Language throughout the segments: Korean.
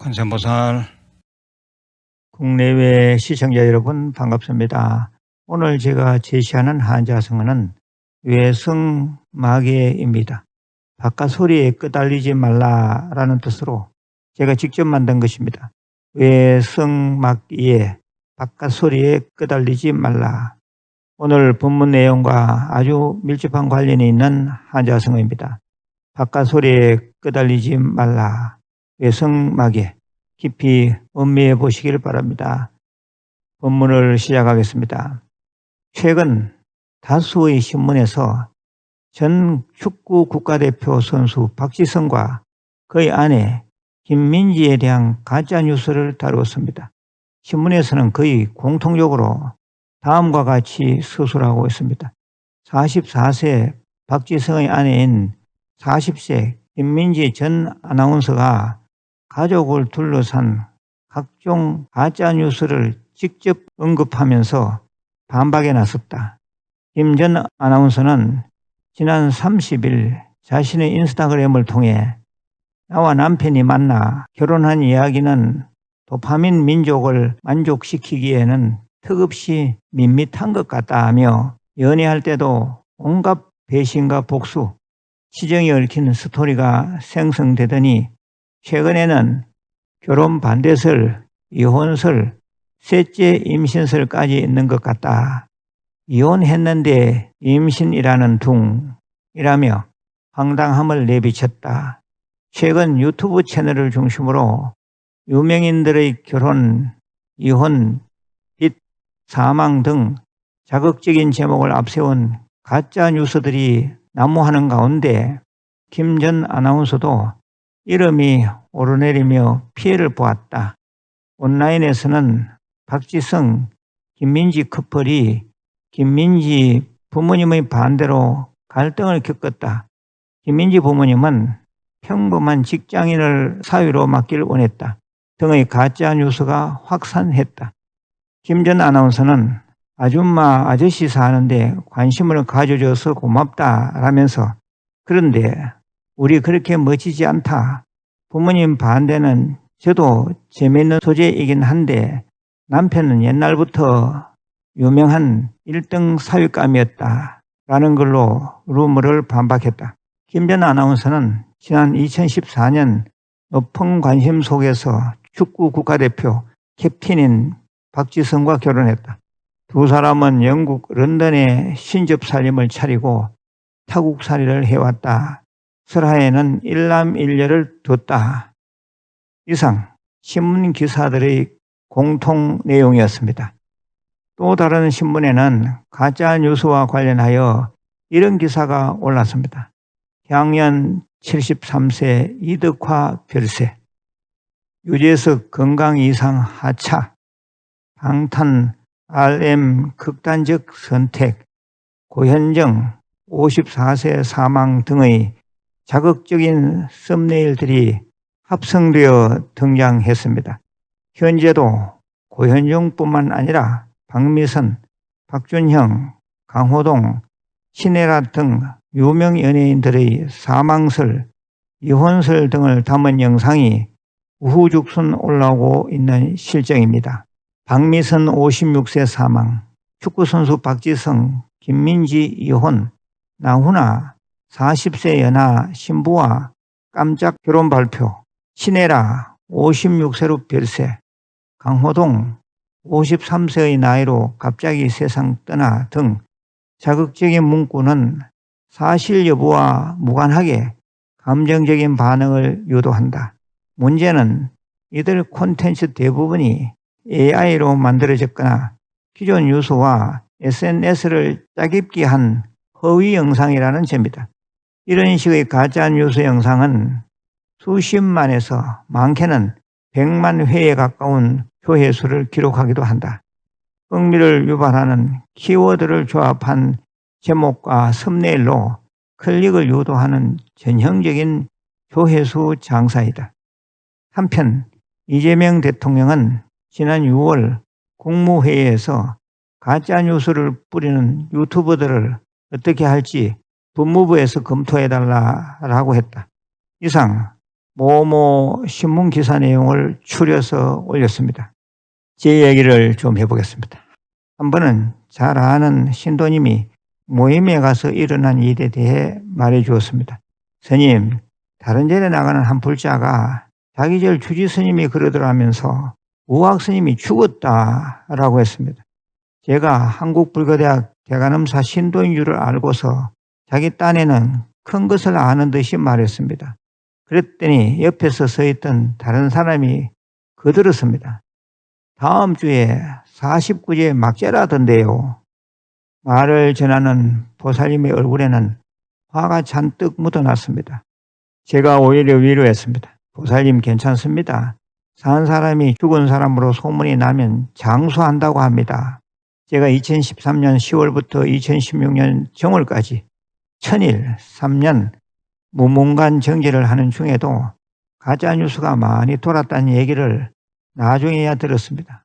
관세음보살. 국내외 시청자 여러분 반갑습니다. 오늘 제가 제시하는 한자성어는 외성마계입니다. 바깥 소리에 끄달리지 말라라는 뜻으로 제가 직접 만든 것입니다. 외성마계, 바깥 소리에 끄달리지 말라. 오늘 본문 내용과 아주 밀접한 관련이 있는 한자성어입니다. 바깥 소리에 끄달리지 말라. 외성마계. 깊이 음미해 보시길 바랍니다. 본문을 시작하겠습니다. 최근 다수의 신문에서 전 축구 국가대표 선수 박지성과 그의 아내 김민지에 대한 가짜뉴스를 다루었습니다. 신문에서는 거의 공통적으로 다음과 같이 서술하고 있습니다. 44세 박지성의 아내인 40세 김민지 전 아나운서가 가족을 둘러싼 각종 가짜뉴스를 직접 언급하면서 반박에 나섰다. 김 전 아나운서는 지난 30일 자신의 인스타그램을 통해 나와 남편이 만나 결혼한 이야기는 도파민 민족을 만족시키기에는 턱없이 밋밋한 것 같다 하며 연애할 때도 온갖 배신과 복수, 치정이 얽힌 스토리가 생성되더니 최근에는 결혼 반대설, 이혼설, 셋째 임신설까지 있는 것 같다. 이혼했는데 임신이라는 둥이라며 황당함을 내비쳤다. 최근 유튜브 채널을 중심으로 유명인들의 결혼, 이혼, 빚, 사망 등 자극적인 제목을 앞세운 가짜 뉴스들이 난무하는 가운데 김 전 아나운서도 이름이 오르내리며 피해를 보았다. 온라인에서는 박지성, 김민지 커플이 김민지 부모님의 반대로 갈등을 겪었다. 김민지 부모님은 평범한 직장인을 사위로 맡기를 원했다. 등의 가짜 뉴스가 확산했다. 김 전 아나운서는 아줌마 아저씨 사는데 관심을 가져줘서 고맙다라면서 그런데 우리 그렇게 멋지지 않다. 부모님 반대는 저도 재미있는 소재이긴 한데 남편은 옛날부터 유명한 1등 사윗감이었다. 라는 걸로 루머를 반박했다. 김 전 아나운서는 지난 2014년 높은 관심 속에서 축구 국가대표 캡틴인 박지성과 결혼했다. 두 사람은 영국 런던에 신접살림을 차리고 타국살이를 해왔다. 설하에는 일남일녀를 뒀다. 이상 신문 기사들의 공통 내용이었습니다. 또 다른 신문에는 가짜 뉴스와 관련하여 이런 기사가 올랐습니다. 향년 73세 이덕화 별세, 유재석 건강 이상 하차, 방탄 RM 극단적 선택, 고현정 54세 사망 등의 자극적인 썸네일들이 합성되어 등장했습니다. 현재도 고현정뿐만 아니라 박미선, 박준형, 강호동, 신혜라 등 유명 연예인들의 사망설, 이혼설 등을 담은 영상이 우후죽순 올라오고 있는 실정입니다. 박미선 56세 사망, 축구선수 박지성, 김민지 이혼, 나훈아 40세 연하 신부와 깜짝 결혼 발표, 신혜라 56세로 별세, 강호동 53세의 나이로 갑자기 세상 떠나 등 자극적인 문구는 사실 여부와 무관하게 감정적인 반응을 유도한다. 문제는 이들 콘텐츠 대부분이 AI로 만들어졌거나 기존 뉴스와 SNS를 짜깁기 한 허위 영상이라는 점이다. 이런 식의 가짜 뉴스 영상은 수십만에서 많게는 100만 회에 가까운 조회수를 기록하기도 한다. 흥미를 유발하는 키워드를 조합한 제목과 썸네일로 클릭을 유도하는 전형적인 조회수 장사이다. 한편 이재명 대통령은 지난 6월 국무회의에서 가짜뉴스를 뿌리는 유튜버들을 어떻게 할지 법무부에서 검토해달라고 했다. 이상 모모 신문 기사 내용을 추려서 올렸습니다. 제 얘기를 좀 해보겠습니다. 한 번은 잘 아는 신도님이 모임에 가서 일어난 일에 대해 말해 주었습니다. 스님, 다른 절에 나가는 한 불자가 자기 절 주지 스님이 그러더라면서 우학 스님이 죽었다라고 했습니다. 제가 한국불교대학 대관음사 신도인 줄을 알고서 자기 딴에는 큰 것을 아는 듯이 말했습니다. 그랬더니 옆에서 서 있던 다른 사람이 거들었습니다. 다음 주에 49제 막제라던데요. 말을 전하는 보살님의 얼굴에는 화가 잔뜩 묻어났습니다. 제가 오히려 위로했습니다. 보살님 괜찮습니다. 산 사람이 죽은 사람으로 소문이 나면 장수한다고 합니다. 제가 2013년 10월부터 2016년 정월까지 1000일 3년 무문관 정제를 하는 중에도 가짜뉴스가 많이 돌았다는 얘기를 나중에야 들었습니다.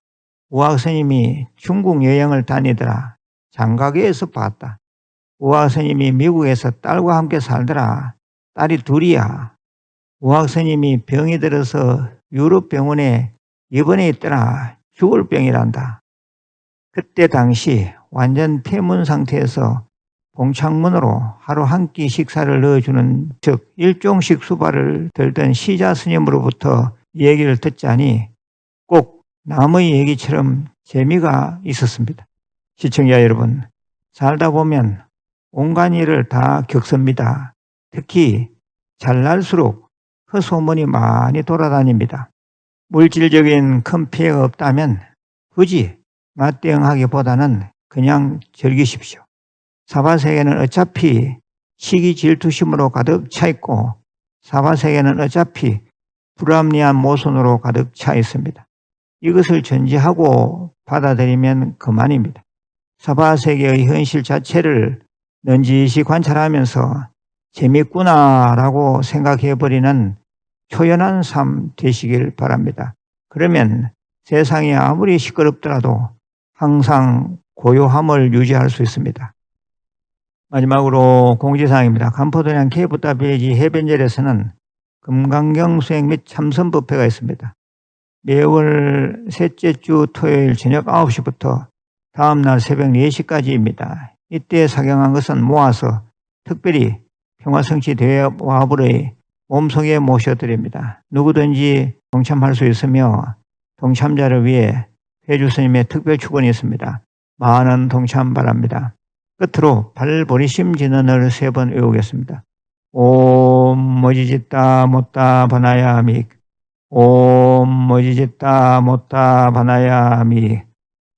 우학 스님이 중국 여행을 다니더라. 장가게에서 봤다. 우학 스님이 미국에서 딸과 함께 살더라. 딸이 둘이야. 우학 스님이 병이 들어서 유럽 병원에 입원해 있더라. 죽을 병이란다. 그때 당시 완전 폐문 상태에서 봉창문으로 하루 한 끼 식사를 넣어주는, 즉 일종식 수발을 들던 시자 스님으로부터 얘기를 듣자니 꼭 남의 얘기처럼 재미가 있었습니다. 시청자 여러분, 살다 보면 온갖 일을 다 겪습니다. 특히 잘날수록 헛소문이 많이 돌아다닙니다. 물질적인 큰 피해가 없다면 굳이 맞대응하기보다는 그냥 즐기십시오. 사바세계는 어차피 시기 질투심으로 가득 차 있고 사바세계는 어차피 불합리한 모순으로 가득 차 있습니다. 이것을 전제하고 받아들이면 그만입니다. 사바세계의 현실 자체를 넌지시 관찰하면서 재밌구나라고 생각해버리는 초연한 삶 되시길 바랍니다. 그러면 세상이 아무리 시끄럽더라도 항상 고요함을 유지할 수 있습니다. 마지막으로 공지사항입니다. 간포도량 케이프다베이지 해변절에서는 금강경 수행 및 참선 법회가 있습니다. 매월 셋째 주 토요일 저녁 9시부터 다음날 새벽 4시까지입니다. 이때 사경한 것은 모아서 특별히 평화성취 대화불의 몸속에 모셔드립니다. 누구든지 동참할 수 있으며 동참자를 위해 회주 스님의 특별 축원이 있습니다. 많은 동참 바랍니다. 끝으로 발보리심 진언을 3번 외우겠습니다. 옴 머지짓다 못다 바나야믹, 옴 머지짓다 못다 바나야믹,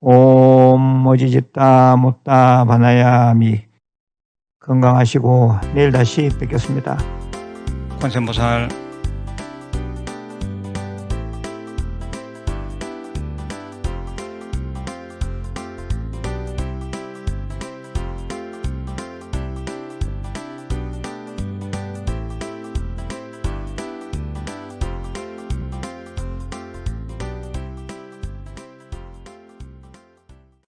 옴 머지짓다 못다 바나야믹. 건강하시고 내일 다시 뵙겠습니다. 관세음보살